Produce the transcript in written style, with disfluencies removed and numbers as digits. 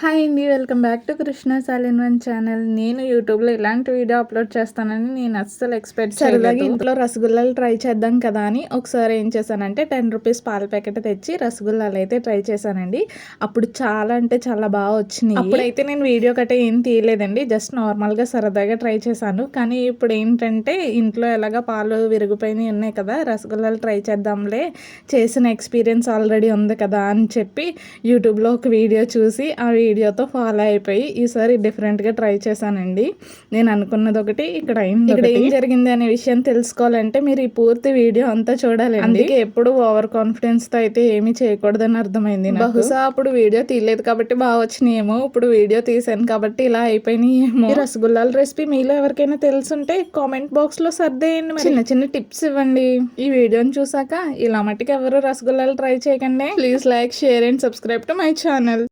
Hi అండి, welcome back to Krishna సాలిన్ one channel. నేను యూట్యూబ్లో ఇలాంటి వీడియో అప్లోడ్ చేస్తానని నేను అస్సలు ఎక్స్పెక్ట్ చేయలేదు. ఇంట్లో రసగుల్లాలు ట్రై చేద్దాం కదా అని ఒకసారి ఏం చేశానంటే 10 రూపీస్ పాల ప్యాకెట్ తెచ్చి రసగుల్లాలు అయితే ట్రై చేశానండి. అప్పుడు చాలా అంటే చాలా బాగా వచ్చినాయి. అప్పుడైతే నేను వీడియో కట్టే ఏం తీయలేదండి, జస్ట్ నార్మల్గా సరదాగా ట్రై చేశాను. కానీ ఇప్పుడు ఏంటంటే ఇంట్లో ఎలాగా పాలు విరిగిపోయినాయి ఉన్నాయి కదా, రసగుల్లాలు ట్రై చేద్దాంలే, చేసిన ఎక్స్పీరియన్స్ ఆల్రెడీ ఉంది కదా అని చెప్పి యూట్యూబ్లో ఒక వీడియో చూసి ఆ వీడియోతో ఫాలో అయిపోయి ఈసారి డిఫరెంట్గా ట్రై చేశానండి. నేను అనుకున్నది ఒకటి, ఇక్కడ ఏం జరిగింది అనే విషయం తెలుసుకోవాలంటే మీరు ఈ పూర్తి వీడియో అంతా చూడాలి. అందుకే ఎప్పుడు ఓవర్ కాన్ఫిడెన్స్తో అయితే ఏమీ చేయకూడదని అర్థమైంది. బహుశా అప్పుడు వీడియో తీయలేదు కాబట్టి బాగా వచ్చినాయేమో, ఇప్పుడు వీడియో తీసాను కాబట్టి ఇలా అయిపోయినాయేమో. రసగుల్లాల రెసిపీ మీలో ఎవరికైనా తెలుసుంటే కామెంట్ బాక్స్లో సర్దేయండి. చిన్న చిన్న టిప్స్ ఇవ్వండి. ఈ వీడియోని చూసాక ఇలా మట్టికి ఎవరు రసగుల్లాలు ట్రై చేయకండి. Please like, share and subscribe to my channel.